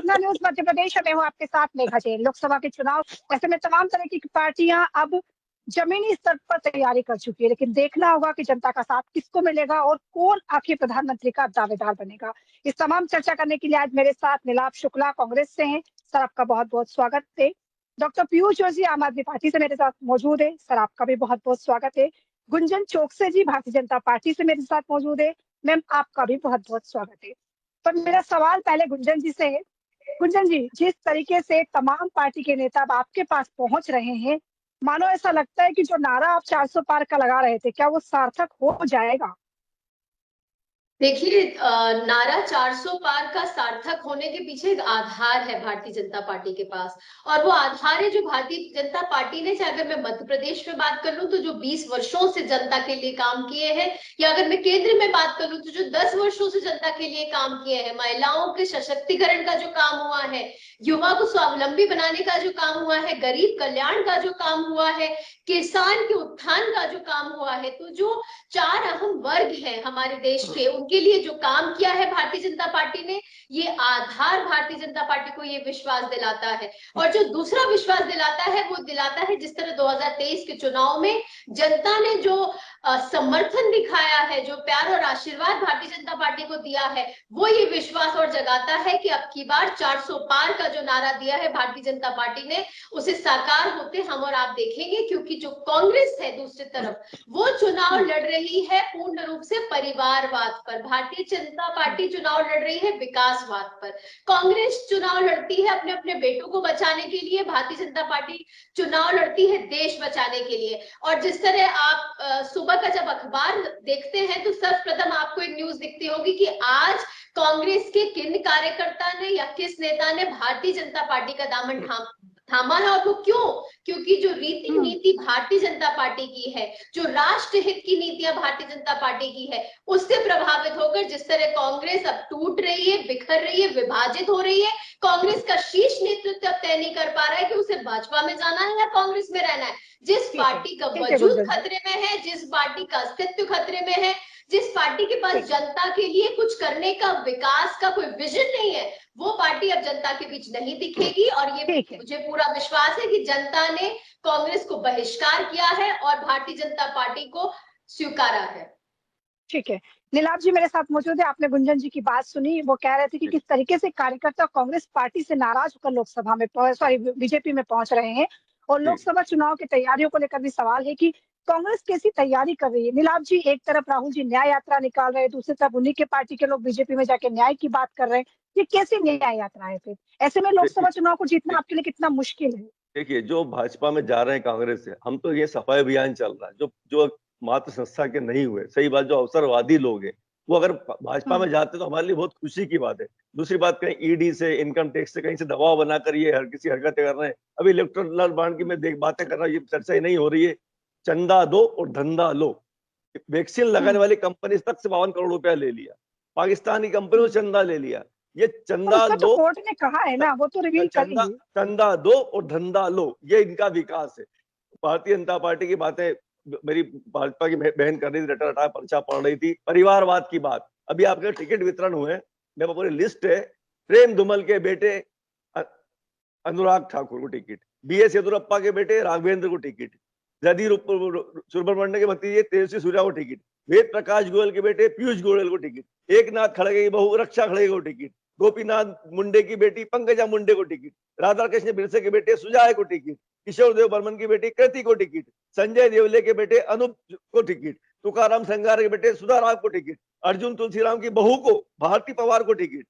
अपना न्यूज मध्य प्रदेश में हूँ आपके साथ मेघा जैन। लोकसभा के चुनाव ऐसे में तमाम तरह की पार्टियां अब जमीनी स्तर पर तैयारी कर चुकी है, लेकिन देखना होगा कि जनता का साथ किसको मिलेगा और कौन आखिर प्रधानमंत्री का दावेदार बनेगा। इस तमाम चर्चा करने के लिए आज मेरे साथ नीलाभ शुक्ला कांग्रेस से हैं। सर, आपका बहुत बहुत स्वागत है। डॉक्टर पीयूष जोशी आम आदमी पार्टी से मेरे साथ मौजूद है। सर, आपका भी बहुत बहुत स्वागत है। गुंजन चोकसे जी भारतीय जनता पार्टी से मेरे साथ मौजूद है। मैम, आपका भी बहुत बहुत स्वागत है। पर मेरा सवाल पहले गुंजन जी से है। गुंजन जी, जिस तरीके से तमाम पार्टी के नेता अब आपके पास पहुंच रहे हैं, मानो ऐसा लगता है कि जो नारा आप 400 पार का लगा रहे थे, क्या वो सार्थक हो जाएगा? देखिए, नारा 400 पार का सार्थक होने के पीछे एक आधार है भारतीय जनता पार्टी के पास। और वो आधार है जो भारतीय जनता पार्टी ने, चाहे अगर मैं मध्य प्रदेश में बात कर लूं तो जो 20 वर्षों से जनता के लिए काम किए हैं, या अगर मैं केंद्र में बात कर लूं तो जो 10 वर्षों से जनता के लिए काम किए हैं। महिलाओं के सशक्तिकरण का जो काम हुआ है, युवा को स्वावलंबी बनाने का जो काम हुआ है, गरीब कल्याण का जो काम हुआ है, किसान के उत्थान का जो काम हुआ है, तो जो 4 अहम वर्ग हैं हमारे देश के, उनके लिए जो काम किया है भारतीय जनता पार्टी ने, ये आधार भारतीय जनता पार्टी को ये विश्वास दिलाता है। और जो दूसरा विश्वास दिलाता है वो दिलाता है जिस तरह 2023 के चुनाव में जनता ने जो समर्थन दिखाया है, जो प्यार और आशीर्वाद भारतीय जनता पार्टी को दिया है, वो ये विश्वास और जगाता है कि अब की बार 400 पार का जो नारा दिया है भारतीय जनता पार्टी ने, उसे साकार होते हम और आप देखेंगे। क्योंकि जो कांग्रेस है दूसरी तरफ, वो चुनाव लड़ रही है पूर्ण रूप से परिवारवाद पर, भारतीय जनता पार्टी चुनाव लड़ रही है विकासवाद पर। कांग्रेस चुनाव लड़ती है अपने अपने बेटों को बचाने के लिए, भारतीय जनता पार्टी चुनाव लड़ती है देश बचाने के लिए। और जिस तरह आप सुबह का जब अखबार देखते हैं तो सर्वप्रथम आपको एक न्यूज दिखती होगी कि आज कांग्रेस के किन कार्यकर्ता ने या किस नेता ने भारतीय जनता पार्टी का दामन थामा है। और वो क्यों? क्योंकि जो रीति नीति भारतीय जनता पार्टी की है, जो राष्ट्र हित की नीतियां भारतीय जनता पार्टी की है, उससे प्रभावित होकर जिस तरह कांग्रेस अब टूट रही है, बिखर रही है, विभाजित हो रही है। कांग्रेस का शीर्ष नेतृत्व अब तय नहीं कर पा रहा है कि उसे भाजपा में जाना है या कांग्रेस में रहना है। जिस पार्टी का वजूद खतरे में है, जिस पार्टी का अस्तित्व खतरे में है, जिस पार्टी के पास जनता के लिए कुछ करने का, विकास का कोई विजन नहीं है, वो पार्टी अब जनता के बीच नहीं दिखेगी। और ये मुझे पूरा विश्वास है कि जनता ने कांग्रेस को बहिष्कार किया है और भारतीय जनता पार्टी को स्वीकारा है। ठीक है, नीलाभ जी मेरे साथ मौजूद है। आपने गुंजन जी की बात सुनी, वो कह रहे थे कि किस तरीके से कार्यकर्ता कांग्रेस पार्टी से नाराज होकर लोकसभा में बीजेपी में पहुंच रहे हैं। और लोकसभा चुनाव की तैयारियों को लेकर भी सवाल है कि कांग्रेस कैसी तैयारी कर रही है। नीलाभ जी, एक तरफ राहुल जी न्याय यात्रा निकाल रहे हैं, दूसरी तरफ उन्हीं के पार्टी के लोग बीजेपी में जाके न्याय की बात कर रहे हैं। ये कैसी न्याय यात्रा है? फिर ऐसे में लोकसभा चुनाव को जीतना आपके लिए कितना मुश्किल है? देखिए, जो भाजपा में जा रहे हैं कांग्रेस से, हम तो ये सफाई अभियान चल रहा है। जो मात्र संस्था के नहीं हुए, सही बात, जो अवसरवादी लोग हैं, वो अगर भाजपा में जाते तो हमारे लिए बहुत खुशी की बात है। दूसरी बात, कहीं ईडी से, इनकम टैक्स से, कहीं से दबाव बनाकर ये हर किसी हरकतें कर रहे हैं। अभी इलेक्टोरल बॉन्ड की मैं बातें कर रहा हूँ, ये चर्चा ही नहीं हो रही है। चंदा दो और धंधा लो। वैक्सीन लगाने वाली कंपनी तक से 52 करोड़ रुपया ले लिया, पाकिस्तानी कंपनी से चंदा ले लिया। ये चंदा दो, कोर्ट ने कहा है ना, वो तो रिवील कर दी। चंदा दो और धंधा लो, ये इनका विकास है। भारतीय जनता पार्टी की बातें मेरी भाजपा की बहन कर रही थी, रटा रटा पर्चा पढ़ रही थी, परिवारवाद की बात। अभी आपके टिकट वितरण हुए, मेरे पूरी लिस्ट है। प्रेम धूमल के बेटे अनुराग ठाकुर को टिकट, बीएस येदुरप्पा के बेटे राघवेंद्र को टिकट, जदीर सुब्रमण्यम के भतीजे तेजस्वी सूर्या को टिकट, वेद प्रकाश गोयल के बेटे पीयूष गोयल को टिकट, एकनाथ खड़गे की बहू रक्षा खड़गे को टिकट, गोपीनाथ मुंडे की बेटी पंकजा मुंडे को टिकट, राधा कृष्ण बिरसे के बेटे सुजाय को टिकट, किशोर देव बर्मन की बेटी कृति को टिकट, संजय देवले के बेटे अनूप को टिकट, तुकाराम संगार के बेटे सुधाराम को टिकट, अर्जुन तुलसीराम की बहू को भारती पवार को टिकट,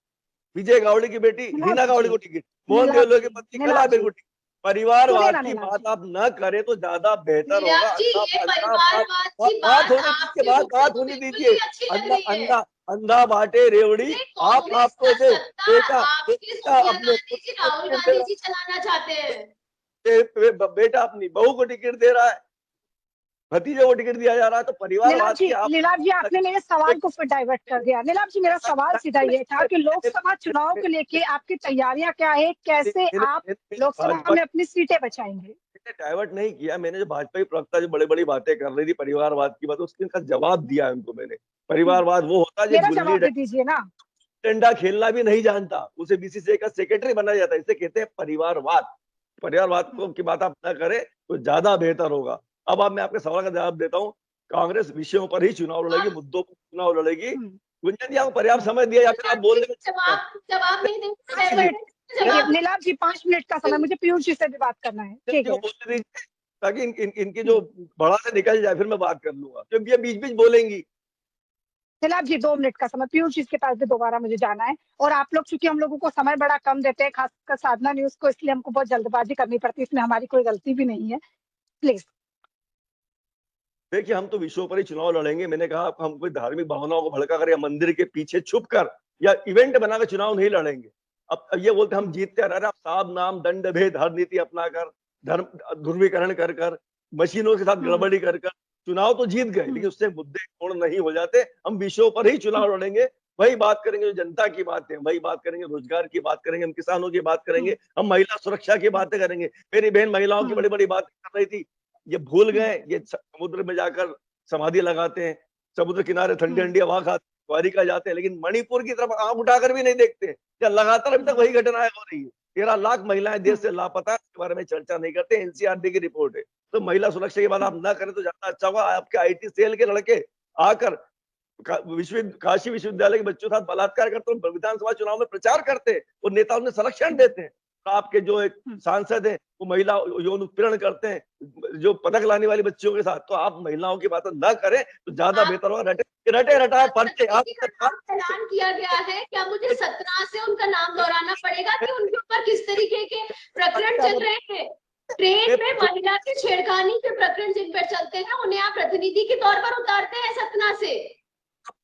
विजय गावड़े की बेटी हीना गावड़े को टिकट, मोहन देवले की पत्नी कलाबेन को टिकट। परिवारवाद की बात आप न करें तो ज्यादा बेहतर होगा। बात होने दीजिए। अंधा बाटे रेवड़ी आप आपको दे बेटा, अपने चलाना चाहते हैं, बेटा अपनी बहू को टिकट दे रहा है, भतीजे को टिकट दिया जा रहा है। तो परिवारवाद की नीलाभ जी, आपने मेरे सवाल को फिर डाइवर्ट कर दिया। नीलाभ जी, मेरा सवाल सीधा ये था कि लोकसभा चुनाव को लेके आपकी तैयारियां क्या है, कैसे आप लोकसभा में अपनी सीटें बचाएंगे? डाइवर्ट नहीं किया मैंने। जो भाजपा की प्रवक्ता जो बड़ी बड़ी बातें कर रही थी परिवारवाद की बात, उसका जवाब दिया उनको मैंने। परिवारवाद वो होता है मेरा जवाब दे दीजिए ना। डंडा खेलना भी नहीं जानता, उसे बीसीसीआई का सेक्रेटरी बनाया जाता है। इसे कहते हैं परिवारवाद। परिवारवाद को की बात आप न करें तो ज्यादा बेहतर होगा। अब मैं आपके सवाल का जवाब देता हूँ। कांग्रेस विषयों पर ही चुनाव लड़ेगी, मुद्दों पर चुनाव लड़ेगी। गुंजन जी, आपको पर्याप्त समय दिया या फिर आप बोल रहे जवाब नहीं देखिए देंगे। नीलाभ जी 5 मिनट का समय, मुझे पीयूष जी से भी बात करना है। ठीक है, बोलने दीजिए ताकि इनकी जो बड़ा से निकल जाए, फिर मैं बात कर लूंगा, क्योंकि ये बीच बीच बोलेंगी। नीलाभ जी 2 मिनट का समय, पीयूष जी के पास भी दोबारा मुझे जाना है। और आप लोग, चूंकि हम लोगों को समय बड़ा कम देते हैं, खासकर साधना न्यूज को, इसलिए हमको बहुत जल्दबाजी करनी पड़ती है। इसमें हमारी कोई गलती भी नहीं है, प्लीज। देखिए, हम तो विषयों पर ही चुनाव लड़ेंगे। मैंने कहा हम कोई धार्मिक भावनाओं को भड़का कर या मंदिर के पीछे छुप कर या इवेंट बनाकर चुनाव नहीं लड़ेंगे। अब ये बोलते हम जीतते रह रहे, साब नाम दंड भेद हर नीति अपनाकर, धर्म ध्रुवीकरण कर कर, मशीनों के साथ गड़बड़ी कर कर चुनाव तो जीत गए, लेकिन उससे मुद्दे पूर्ण नहीं हो जाते। हम विषयों पर ही चुनाव लड़ेंगे, वही बात करेंगे जो जनता की बात है, वही बात करेंगे, रोजगार की बात करेंगे, हम किसानों की बात करेंगे, हम महिला सुरक्षा की बातें करेंगे। मेरी बहन महिलाओं की बड़ी बड़ी बात कर रही थी, ये भूल गए ये समुद्र में जाकर समाधि लगाते हैं, समुद्र किनारे ठंडी ठंडी हवा खाते, द्वारिका जाते हैं, लेकिन मणिपुर की तरफ आंख उठाकर भी नहीं देखते। क्या लगातार अभी तक वही घटनाएं हो रही है। 13 लाख महिलाएं देश से लापता है, इसके बारे में चर्चा नहीं करते। एनसीआरबी की रिपोर्ट है। तो महिला सुरक्षा की बात आप ना करें तो ज्यादा अच्छा होगा। आपके आईटी सेल के लड़के आकर काशी विश्वविद्यालय के बच्चों के साथ बलात्कार करते, विधानसभा चुनाव में प्रचार करते और नेता उन्हें संरक्षण देते हैं। आपके जो एक सांसद हैं वो महिला यौन उत्पीड़न करते हैं, जो पदक लाने वाली बच्चियों के साथ। तो आप महिलाओं की बात ना करें तो ज्यादा बेहतर होगा। रटे रटाए पर्चे ऐलान किया गया है, क्या मुझे 17 से उनका नाम दोहराना पड़ेगा कि उनके ऊपर किस तरीके के प्रकरण चल रहे हैं? ट्रेन में महिला की छेड़खानी के प्रकरण जिन पर चलते हैं उन्हें आप प्रतिनिधि के तौर पर उतारते हैं सतना से।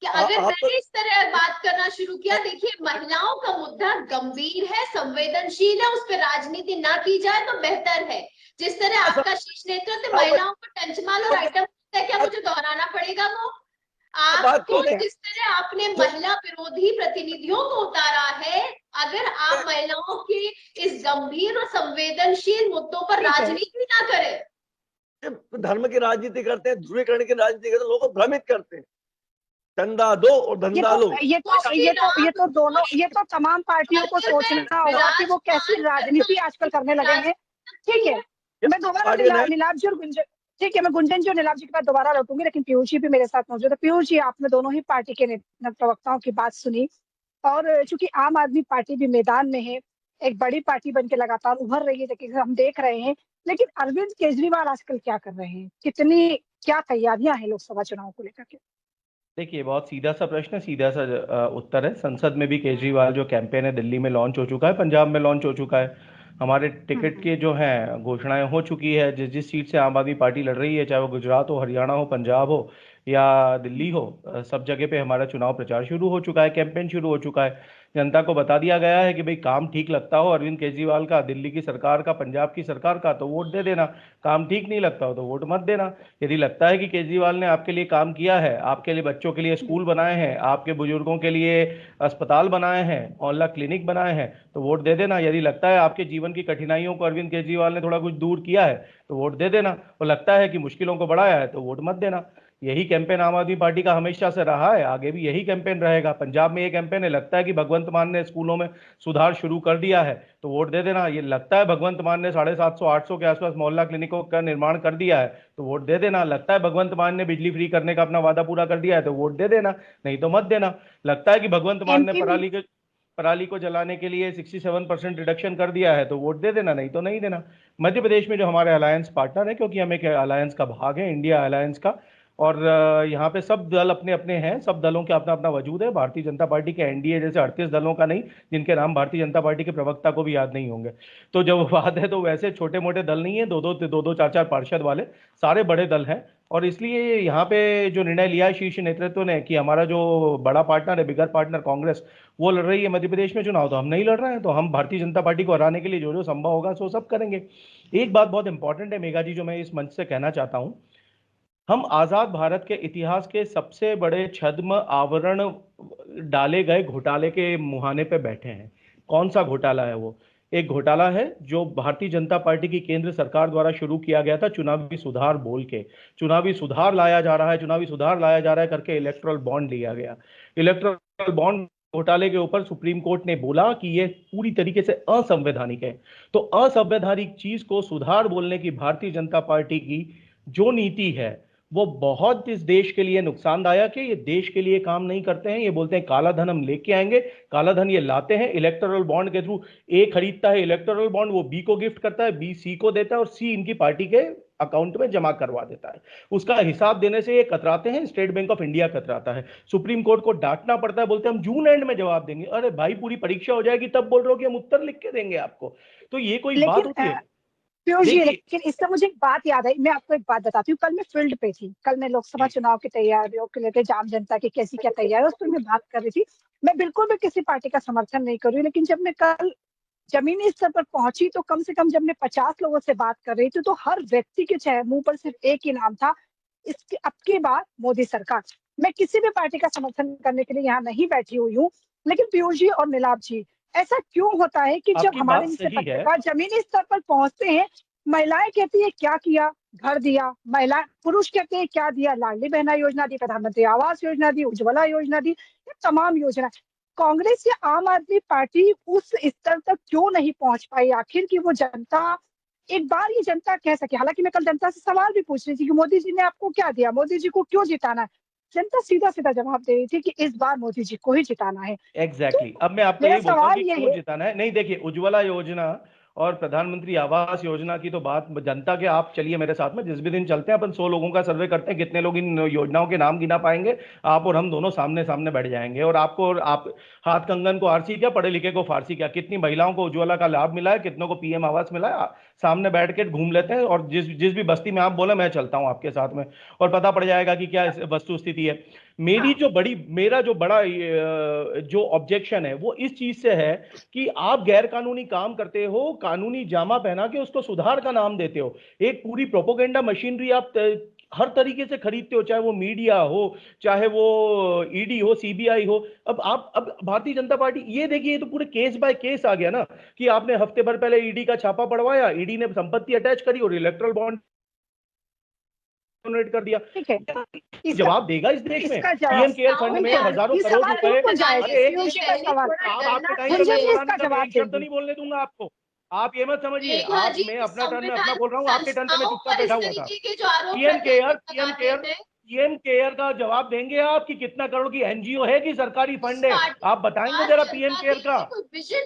कि अगर मैंने इस तरह बात करना शुरू किया, देखिए महिलाओं का मुद्दा गंभीर है, संवेदनशील है, उस पर राजनीति ना की जाए तो बेहतर है। जिस तरह आपका शीर्ष नेतृत्व महिलाओं को टंचमाल और आइटम, क्या मुझे दोहराना पड़ेगा वो? आपको जिस तरह आपने महिला विरोधी प्रतिनिधियों को उतारा है, अगर आप महिलाओं के इस गंभीर और संवेदनशील मुद्दों पर राजनीति ना करें, धर्म की राजनीति करते हैं, ध्रुवीकरण की राजनीति करते हैं, लोगों को भ्रमित करते हैं। चंदा दो और धंधा लो। ये तो दोनों, ये तो तमाम पार्टियों को सोचना होगा कि वो कैसी राजनीति आजकल करने लगे हैं। ठीक है, मैं दोबारा नीलाभ जी और गुंजन, ठीक है, मैं गुंजन जी और नीलाभ जी के बाद दोबारा लौटूंगी, लेकिन पीयूष जी भी मेरे साथ मौजूद है। पीयूष जी, आपने दोनों ही पार्टी के प्रवक्ताओं की बात सुनी, और चूंकि आम आदमी पार्टी भी मैदान में है, एक बड़ी पार्टी बन के लगातार उभर रही है, लेकिन हम देख रहे हैं। लेकिन अरविंद केजरीवाल आजकल क्या कर रहे हैं, क्या तैयारियां हैं लोकसभा चुनाव को लेकर के? देखिए, बहुत सीधा सा प्रश्न है, सीधा सा उत्तर है। संसद में भी केजरीवाल जो कैंपेन है दिल्ली में लॉन्च हो चुका है, पंजाब में लॉन्च हो चुका है। हमारे टिकट के जो हैं घोषणाएं हो चुकी है। जिस जिस सीट से आम आदमी पार्टी लड़ रही है, चाहे वो गुजरात हो, हरियाणा हो, पंजाब हो या दिल्ली हो, सब जगह पे हमारा चुनाव प्रचार शुरू हो चुका है, कैंपेन शुरू हो चुका है। जनता को बता दिया गया है कि भाई काम ठीक लगता हो अरविंद केजरीवाल का, दिल्ली की सरकार का, पंजाब की सरकार का, तो वोट दे देना। काम ठीक नहीं लगता हो तो वोट मत देना। यदि लगता है कि केजरीवाल ने आपके लिए काम किया है, आपके लिए बच्चों के लिए स्कूल बनाए हैं, आपके बुजुर्गों के लिए अस्पताल बनाए हैं, ऑनलाइन क्लिनिक बनाए हैं, तो वोट दे देना। यदि लगता है आपके जीवन की कठिनाइयों को अरविंद केजरीवाल ने थोड़ा कुछ दूर किया है तो वोट दे देना, और लगता है कि मुश्किलों को बढ़ाया है तो वोट मत देना। यही कैंपेन आम आदमी पार्टी का हमेशा से रहा है, आगे भी यही कैंपेन रहेगा। पंजाब में ये कैंपेन है, लगता है कि भगवंत मान ने स्कूलों में सुधार शुरू कर दिया है तो वोट दे देना। ये लगता है भगवंत मान ने 750-800 के आसपास मोहल्ला क्लिनिकों का निर्माण कर दिया है तो वोट दे देना। लगता है भगवंत मान ने बिजली फ्री करने का अपना वादा पूरा कर दिया है तो वोट दे देना, नहीं तो मत देना। लगता है कि भगवंत मान ने पराली को जलाने के लिए 67% रिडक्शन कर दिया है तो वोट दे देना, नहीं तो नहीं देना। मध्य प्रदेश में जो हमारे अलायंस पार्टनर है, क्योंकि हम एक अलायंस का भाग है, इंडिया अलायंस का, और यहाँ पे सब दल अपने अपने हैं, सब दलों के अपना अपना वजूद है। भारतीय जनता पार्टी के एनडीए जैसे 38 दलों का नहीं, जिनके नाम भारतीय जनता पार्टी के प्रवक्ता को भी याद नहीं होंगे। तो जब बात है तो वैसे छोटे मोटे दल नहीं है, दो 4 पार्षद वाले सारे बड़े दल हैं। और इसलिए यहाँ पे जो निर्णय लिया है शीर्ष नेतृत्व ने कि हमारा जो बड़ा पार्टनर है, बिगर पार्टनर कांग्रेस, वो लड़ रही है मध्य प्रदेश में चुनाव, तो हम नहीं लड़ रहे हैं। तो हम भारतीय जनता पार्टी को हराने के लिए जो जो संभव होगा सो सब करेंगे। एक बात बहुत इंपॉर्टेंट है मेघा जी, जो मैं इस मंच से कहना चाहता हूं, हम आजाद भारत के इतिहास के सबसे बड़े छद्म आवरण डाले गए घोटाले के मुहाने पे बैठे हैं। कौन सा घोटाला है वो? एक घोटाला है जो भारतीय जनता पार्टी की केंद्र सरकार द्वारा शुरू किया गया था, चुनावी सुधार बोल के। चुनावी सुधार लाया जा रहा है, चुनावी सुधार लाया जा रहा है करके इलेक्टोरल बॉन्ड लिया गया। इलेक्टोरल बॉन्ड घोटाले के ऊपर सुप्रीम कोर्ट ने बोला कि ये पूरी तरीके से असंवैधानिक है। तो असंवैधानिक चीज को सुधार बोलने की भारतीय जनता पार्टी की जो नीति है वो बहुत इस देश के लिए नुकसानदायक है। ये देश के लिए काम नहीं करते हैं। ये बोलते हैं काला धन हम लेके आएंगे, काला धन ये लाते हैं इलेक्टोरल बॉन्ड के थ्रू। ए खरीदता है इलेक्टोरल बॉन्ड, वो बी को गिफ्ट करता है, बी सी को देता है और सी इनकी पार्टी के अकाउंट में जमा करवा देता है। उसका हिसाब देने से ये कतराते हैं, स्टेट बैंक ऑफ इंडिया कतराता है। सुप्रीम कोर्ट को डांटना पड़ता है, बोलते हैं हम जून एंड में जवाब देंगे। अरे भाई पूरी परीक्षा हो जाएगी तब बोल रहे हो कि हम उत्तर लिख के देंगे आपको। तो ये कोई बात होती है? पीयूष जी, देखिए लेकिन इससे मुझे एक बात याद आई। मैं आपको एक बात बताती हूँ। कल मैं फील्ड पे थी, कल मैं लोकसभा चुनाव की तैयारियों के लेकर आम जनता की कैसी क्या तैयारी है उस पर मैं बात कर रही थी। मैं बिल्कुल भी किसी पार्टी का समर्थन नहीं कर रही हूँ, लेकिन जब मैं कल जमीनी स्तर पर पहुंची तो कम से कम जब मैं 50 लोगों से बात कर रही थी तो हर व्यक्ति के मुंह पर सिर्फ एक ही नाम था, इसके अब की बार मोदी सरकार। मैं किसी भी पार्टी का समर्थन करने के लिए यहाँ नहीं बैठी हुई हूँ, लेकिन पीयूष जी और नीलाभ जी, ऐसा क्यों होता है कि जब आपकी हमारे बात जैसे सही है। पत्रकार जमीनी स्तर पर पहुंचते हैं, महिलाएं कहती है क्या किया, घर दिया, महिला पुरुष कहते हैं क्या दिया, लाडली बहना योजना दी, प्रधानमंत्री आवास योजना दी, उज्ज्वला योजना दी, ये तमाम योजना। कांग्रेस या आम आदमी पार्टी उस स्तर तक क्यों नहीं पहुंच पाई आखिर कि वो जनता, एक बार ये जनता कह सके। हालांकि मैं कल जनता से सवाल भी पूछ रही थी कि मोदी जी ने आपको क्या दिया, मोदी जी को क्यों जिताना है। जनता सीधा सीधा जवाब दे रही थी कि इस बार मोदी जी को ही जिताना है। एग्जैक्टली तो अब मैं आपको मेरा यही बोलता हूँ सवाल कि ये क्यों है, जिताना है। नहीं देखिए, उज्ज्वला योजना और प्रधानमंत्री आवास योजना की तो बात जनता के, आप चलिए मेरे साथ में, जिस भी दिन चलते हैं अपन 100 लोगों का सर्वे करते हैं, कितने लोग इन योजनाओं के नाम गिना पाएंगे। आप और हम दोनों सामने सामने बैठ जाएंगे और आप हाथ कंगन को आरसी क्या, पढ़े लिखे को फारसी क्या, कितनी महिलाओं को उज्ज्वला का लाभ मिला है, कितनों को पीएम आवास मिला है, सामने बैठ के घूम लेते हैं और जिस जिस भी बस्ती में आप बोले मैं चलता हूं आपके साथ में और पता पड़ जाएगा कि क्या वस्तु स्थिति है। मेरा जो बड़ा जो ऑब्जेक्शन है वो इस चीज से है कि आप गैर कानूनी काम करते हो, कानूनी जामा पहना के उसको सुधार का नाम देते हो। एक पूरी प्रोपोगेंडा मशीनरी आप हर तरीके से खरीदते हो, चाहे वो मीडिया हो, चाहे वो ईडी हो, सीबीआई हो। अब भारतीय जनता पार्टी, ये देखिए, ये तो पूरे केस बाय केस आ गया ना कि आपने हफ्ते भर पहले ईडी का छापा पड़वाया, ईडी ने संपत्ति अटैच करी और इलेक्ट्रल बॉन्ड डोनेट कर दिया। ठीक है, जवाब देगा इस देश में? इसका पीएम केयर फंड में बिल्कुल, हजारों ये करोड़ सवाल रुपए। बिल्कुल जायज है। अरे पीयूष जी का सवाल, आप आपके टाइम गुंजन पे जी इसका जवाब एक शब्द देंगे। नहीं बोलने दूंगा आपको। आप ये मत समझिए, मेघा आप जी, मैं अपना टर्न में अपना संविधान बोल रहा हूँ, आपके टर्न पे मैं संस्थाओं चुपचाप पर इस बैठा हुआ था। तरीके के जो आरोप पीएम केयर लगाते हैं, पीएम केयर का जवाब देंगे आप कि कितना करोड़ की एनजीओ है कि सरकारी फंड है? पार्टी आप बताएंगे जरा पीएम केयर का।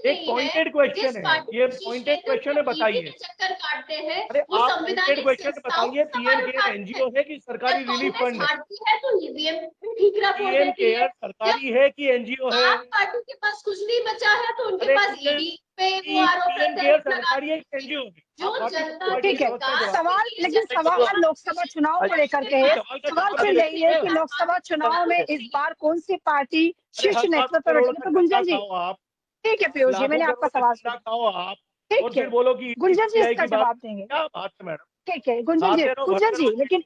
एक पॉइंटेड क्वेश्चन है, ये पॉइंटेड क्वेश्चन है, बताइए। चक्कर काटते हैं अरे वो आप पॉइंटेड संवैधानिक क्वेश्चन संस्थाओं बताइए, का पीएम सवाल केयर उठाते एनजीओ हैं। है कि सरकारी जब रिलीफ कांग्रेस फंड है? हारती है तो ईवीएम ठीक रख हो पीएम देती है। केयर सरकारी है कि एनजीओ है? आप पार्टी के पास कुछ नहीं बचा है तो उनके अरे पास ईडी पे वो आरोप पीएम केयर प्रत्यारोप लगा। सरकारी है कि एनजीओ है? जो आप भारतीय जनता जनता पार्टी ठीक के है, प्रवक्ता हैं, जवाब सवाल, दीजिए। लेकिन सवाल लोकसभा चुनाव को लेकर के है। सवाल का सवाल जवाब फिर दे यही है कि दीजिए। लोकसभा चुनाव में इस बार कौन सी पार्टी अरे शीर्ष हज़ारों नेतृत्व पर करोड़ बैठेगी। का तो गुंजन धंधा जी, खाओ आप, ठीक है पीयूष जी, लाखों मैंने आपका करोड़ का सवाल धंधा सुना। खाओ आप और ठीक है फिर बोलो कि गुंजन जी, सीबीआई इसका की बात। जवाब देंगे। क्या बात है मैडम? ठीक है गुंजन जी, खाते रहो, गुंजन भरते जी, रहो। लेकिन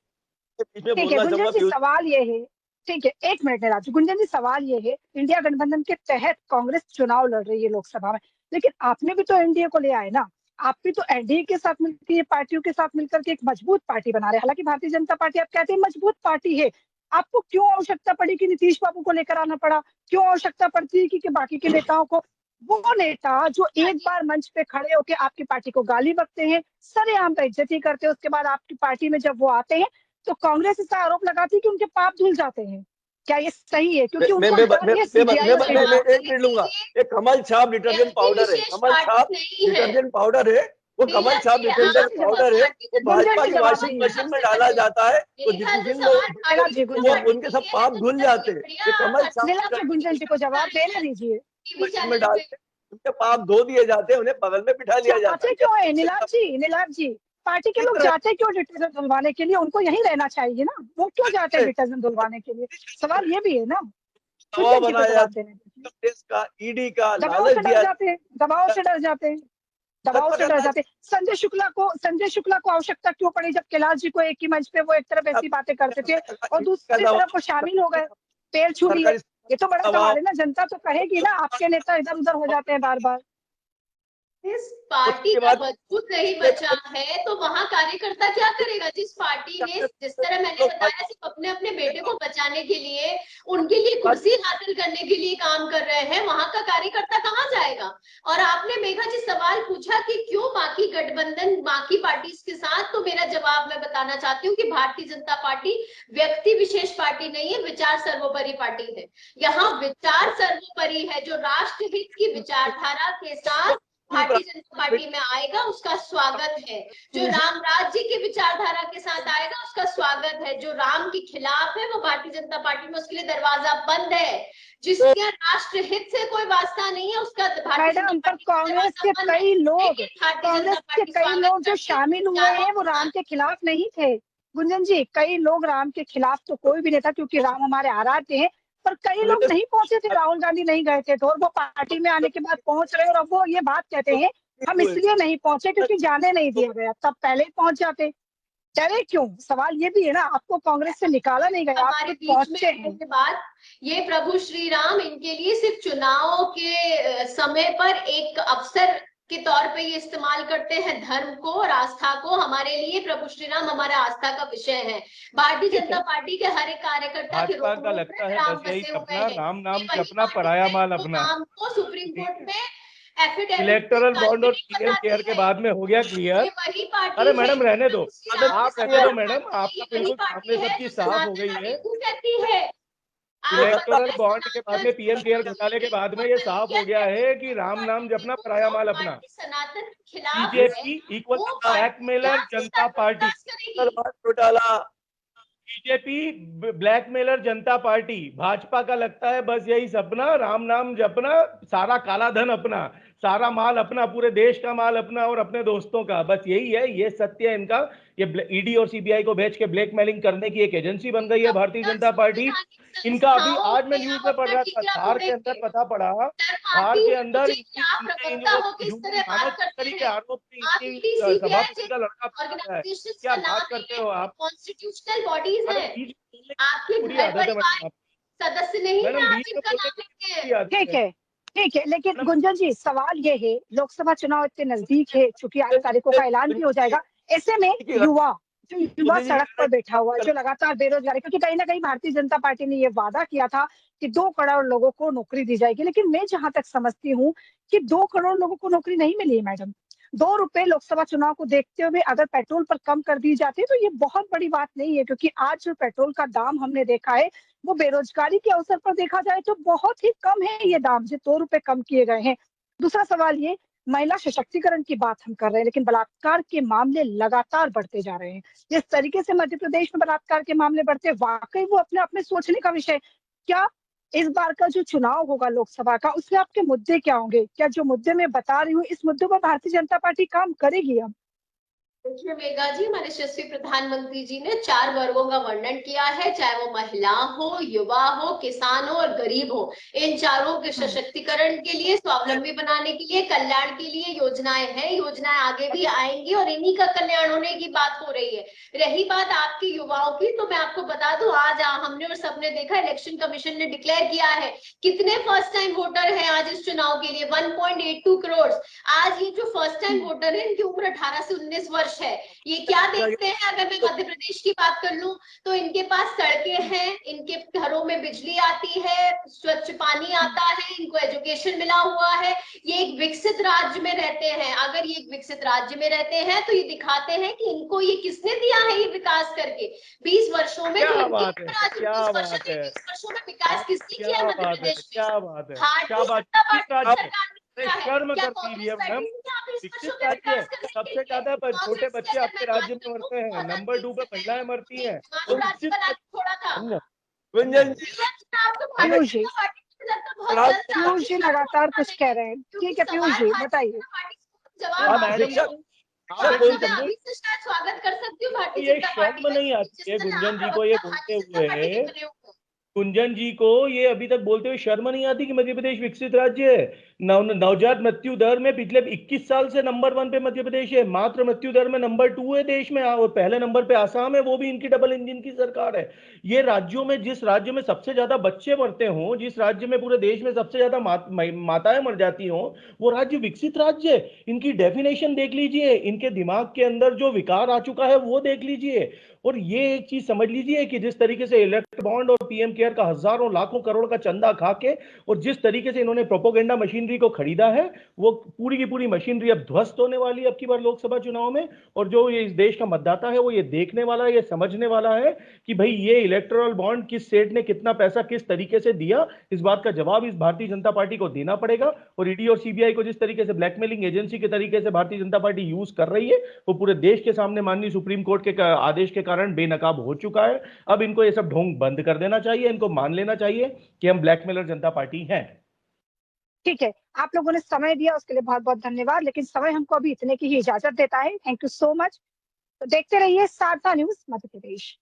बीच में ठीक है बोलना गुंजन चाहूंगा जी, पीयूष। सवाल ये है, ठीक है एक मिनट मेरा, गुंजन जी सवाल ये है, इंडिया गठबंधन के तहत कांग्रेस चुनाव लड़ रही है लोकसभा में, लेकिन आपने भी तो एनडीए को ले आए ना। आप भी तो एनडीए के साथ मिलकर, ये पार्टियों के साथ मिलकर के एक मजबूत पार्टी बना रहे हैं। हालांकि भारतीय जनता पार्टी आप कहते हैं मजबूत पार्टी है, आपको क्यों आवश्यकता पड़ी कि नीतीश बाबू को लेकर आना पड़ा? क्यों आवश्यकता पड़ती है कि बाकी के नेताओं को, वो नेता जो एक बार मंच पे खड़े होकर आपकी पार्टी को गाली बकते हैं, सरेआम बेइज्जती करते हैं, उसके बाद आपकी पार्टी में जब वो आते हैं तो कांग्रेस इसका आरोप लगाती है कि उनके पाप धुल जाते हैं। क्या ये सही है? क्योंकि उनको डर है सीबीआई और मैं एक मिनट लूंगा। ये कमल छाप डिटर्जेंट पाउडर है, कमल छाप डिटर्जेंट पाउडर है, वो कमल छाप डिटर्जेंट पाउडर है, वो भाजपा की वॉशिंग मशीन में डाला जाता है तो जिन लोग वो उनके सब पाप धुल जाते हैं। ये कमल छाप गुंजन जी को जवाब देने दीजिए। मशीन में डालते हैं, उनके पाप धो दिए जाते हैं, उन्हें बगल में बिठा लिया जाता जाते क्यों है नीलाभ जी, पार्टी के लोग जाते क्यों डिटर्जेंट धुलवाने के लिए? उनको यहीं रहना चाहिए ना, वो क्यों जाते हैं डिटर्जेंट धुलवाने के लिए? सवाल ये भी है ना। दबाव बनाया देश का, ईडी का दबाव से डर जाते हैं, दबाव से डर जाते हैं, दबाव से डर जाते हैं। संजय शुक्ला को आवश्यकता क्यों पड़ी जब कैलाश जी को एक ही मंच पे वो एक तरफ ऐसी बातें करते थे और दूसरी तरफ वो शामिल हो गए, पैर छू लिए? ये तो बड़ा सवाल है ना। जनता तो कहेगी ना आपके नेता इधर उधर हो जाते हैं बार बार। इस पार्टी उसके का बाद वजूद नहीं बचा है तो वहां कार्यकर्ता क्या करेगा? जिस पार्टी ने, जिस तरह मैंने बताया, सिर्फ अपने अपने बेटे को बचाने के लिए, उनके लिए कुर्सी हासिल करने के लिए काम कर रहे हैं, वहां का कार्यकर्ता कहाँ जाएगा? और आपने मेघा जी सवाल पूछा कि क्यों बाकी गठबंधन, बाकी पार्टी के साथ, तो मेरा जवाब मैं बताना चाहती हूँ कि भारतीय जनता पार्टी व्यक्ति विशेष पार्टी नहीं है, विचार सर्वोपरि पार्टी है। यहाँ विचार सर्वोपरि है। जो राष्ट्रहित की विचारधारा के साथ भारतीय जनता पार्टी में आएगा उसका स्वागत है। जो राम राज्य की विचारधारा के साथ आएगा उसका स्वागत है। जो राम के खिलाफ है वो भारतीय जनता पार्टी में उसके लिए दरवाजा बंद है। जिसके राष्ट्रहित से कोई वास्ता नहीं है उसका मैडम, पर कांग्रेस के कई लोग जो शामिल हुए हैं वो राम के खिलाफ नहीं थे। गुंजन जी, कई लोग राम के खिलाफ तो कोई भी नहीं था, क्योंकि राम हमारे आराध्य हैं। पर कई लोग नहीं पहुंचे थे, राहुल गांधी नहीं गए थे, तो और वो पार्टी में आने के बाद पहुंच रहे, और अब वो ये बात कहते हैं हम इसलिए नहीं पहुंचे क्योंकि जाने नहीं दिया गया, तब पहले ही पहुंच जाते। डरे क्यों? सवाल ये भी है ना, आपको कांग्रेस से निकाला नहीं गया, आप हमारे खुद बीच पहुंचे में हैं। के बाद ये प्रभु श्री राम इनके लिए सिर्फ चुनावों के समय पर एक अवसर के तौर पे ये इस्तेमाल करते हैं धर्म को और आस्था को। हमारे लिए प्रभु श्री राम हमारा आस्था का विषय है। भारतीय जनता पार्टी के हर एक कार्यकर्ता के भाजपा का लगता है राम बस यही बसे हुए सपना, हैं। राम नाम ये वही जपना, पार्टी पराया है माल जो अपना। राम को सुप्रीम कोर्ट में एफिडेविट इलेक्टोरल बॉन्ड और पीएम बताती केयर के है। बाद में हो गया क्लियर। ये वही पार्टी अरे है मैडम रहने दो, जो आप रहने दो मैडम, आपका बिल्कुल सामने सबकी साफ हो गई है। कहती है। इलेक्टोरल बॉन्ड के बाद में पीएम केयर घोटाले के बाद में ये साफ हो गया है कि राम नाम जपना, पराया माल अपना। सनातन के खिलाफ बीजेपी इक्वल ब्लैकमेलर जनता पार्टी, घोटाला, बीजेपी ब्लैकमेलर जनता पार्टी, भाजपा का लगता है बस यही सपना, राम नाम जपना, सारा काला धन अपना, सारा माल अपना, पूरे देश का माल अपना और अपने दोस्तों का, बस यही है, ये सत्य है इनका। ये ईडी और सीबीआई को भेज के ब्लैकमेलिंग करने की एक एजेंसी बन गई है भारतीय जनता पार्टी। इनका अभी आज मैं न्यूज में पढ़ रहा था, धार के अंदर पता पड़ा, धार के अंदर मानव तस्करी के आरोप में इनकी सभापति का लड़का पकड़ा है। क्या बात करते हो आप? कॉन्स्टिट्यूशनल बॉडीज अरे है, बीच में बोलने आपके पूरी घर आदत है परिवार मैडम, सदस्य नहीं है, मैडम आप बीच में इनका नाम बोलने लेते हैं। की आदत ठीक है। है, ठीक है, लेकिन गुंजन जी सवाल ये है, लोकसभा चुनाव इतने नजदीक है, चूंकि 8 तारीखों का ऐलान भी हो जाएगा, ऐसे में युवा सड़क पर बैठा हुआ है, जो लगातार बेरोजगारी, क्योंकि कहीं ना कहीं भारतीय जनता पार्टी ने ये वादा किया था कि 2 करोड़ लोगों को नौकरी दी जाएगी, लेकिन मैं जहां तक समझती हूँ कि 2 करोड़ लोगों को नौकरी नहीं मिली है मैडम। 2 रुपए लोकसभा चुनाव को देखते हुए अगर पेट्रोल पर कम कर दी जाती है तो ये बहुत बड़ी बात नहीं है, क्योंकि आज जो पेट्रोल का दाम हमने देखा है वो बेरोजगारी के अवसर पर देखा जाए तो बहुत ही कम है ये दाम, जो 2 रुपए कम किए गए हैं। दूसरा सवाल ये, महिला सशक्तिकरण की बात हम कर रहे हैं, लेकिन बलात्कार के मामले लगातार बढ़ते जा रहे हैं। जिस तरीके से मध्य प्रदेश में बलात्कार के मामले बढ़ते, वाकई वो अपने आप में सोचने का विषय। क्या इस बार का जो चुनाव होगा लोकसभा का, उसमें आपके मुद्दे क्या होंगे? क्या जो मुद्दे मैं बता रही हूँ, इस मुद्दों पर भारतीय जनता पार्टी काम करेगी? अब देखिए मेघा जी, हमारे यशस्वी प्रधानमंत्री जी ने 4 वर्गों का वर्णन किया है, चाहे वो महिला हो, युवा हो, किसान हो और गरीब हो। इन चारों के सशक्तिकरण के लिए, स्वावलंबी बनाने के लिए, कल्याण के लिए योजनाएं हैं, योजनाएं आगे भी आएंगी और इन्हीं का कल्याण होने की बात हो रही है। रही बात आपके युवाओं की, तो मैं आपको बता दूं, आज हमने और सबने देखा, इलेक्शन कमीशन ने डिक्लेयर किया है कितने फर्स्ट टाइम वोटर हैं आज इस चुनाव के लिए, 1.82 करोड़। आज ये जो फर्स्ट टाइम वोटर है इनकी उम्र 18 से 19 वर्ष है। ये क्या देखते हैं? अगर मैं मध्य प्रदेश की बात कर लूं तो इनके पास सड़कें हैं, इनके घरों में बिजली आती है, स्वच्छ पानी आता है, इनको एजुकेशन मिला हुआ है। ये एक विकसित राज्य में रहते हैं। अगर ये एक विकसित राज्य में रहते हैं तो ये दिखाते हैं कि इनको ये किसने दिया है ये विकास करके 20 वर्षों में। क्या बात है, क्या बात है, 20 वर्षों में विकास किसने किया है मध्य प्रदेश में? क्या बात है, भारतीय क्या बात जनता है, पार्टी सरकार ने किया है। शर्म क्या करती कांग्रेस है मैडम। बैठी थी यहाँ पे इस विकसित वर्षों में राज्य विकास करने के सबसे लिए? ज्यादा छोटे कांग्रेस बच्चे की आपके अगर मैं राज्य बात में करूं मरते हैं, तो नंबर 2 पे महिलाएं मरती हैं। हिमाचल राज्य का छोड़ा था। गुंजन जी, पीयूष जी, पीयूष जी लगातार कुछ कह रहे हैं। ठीक है पीयूष जी, बताइए। जवाब मैडम अभी से शायद स्वागत कर सकती हूँ भारतीय ये जनता शर्म पार्टी नहीं आती है गुंजन जी को ये बोलते हुए, गुंजन जी को ये अभी तक बोलते हुए शर्म नहीं आती कि मध्य प्रदेश विकसित राज्य है? नवजात मृत्यु दर में पिछले 21 साल से नंबर 1 पे मध्य प्रदेश है, मातृ मृत्यु दर में नंबर 2 है देश में, और पहले नंबर पे आसाम है, वो भी इनकी डबल इंजन की सरकार है। ये राज्यों में, जिस राज्य में सबसे ज्यादा बच्चे मरते हों, जिस राज्य में पूरे देश में सबसे ज्यादा माताएं मर जाती हों, वो राज्य विकसित राज्य है। इनकी डेफिनेशन देख लीजिए, इनके दिमाग के अंदर जो विकार आ चुका है वो देख लीजिए। और ये एक चीज समझ लीजिए कि जिस तरीके से इलेक्ट्रो बॉन्ड और पीएम केयर का हजारों लाखों करोड़ का चंदा खा के और जिस तरीके से इन्होंने प्रोपोगेंडा मशीनरी को खरीदा है, वो पूरी की पूरी मशीनरी अब ध्वस्त होने वाली है अब की बार लोकसभा चुनाव में। और जो ये इस देश का मतदाता है वो ये देखने वाला है, ये समझने वाला है कि भाई ये इलेक्टोरल बॉन्ड किस स्टेट ने कितना पैसा किस तरीके से दिया। इस बात का जवाब इस भारतीय जनता पार्टी को देना पड़ेगा। और ईडी और सीबीआई को जिस तरीके से ब्लैकमेलिंग एजेंसी के तरीके से भारतीय जनता पार्टी यूज कर रही है, वो पूरे देश के सामने माननीय सुप्रीम कोर्ट के आदेश के कारण बेनकाब हो चुका है। अब इनको ये सब ढोंग बंद कर देना चाहिए, इनको मान लेना चाहिए कि हम ब्लैकमेलर जनता पार्टी हैं। ठीक है, आप लोगों ने समय दिया उसके लिए बहुत बहुत धन्यवाद, लेकिन समय हमको अभी इतने की ही इजाजत देता है। Thank you so much. तो देखते रहिए सारथा न्यूज मध्य प्रदेश।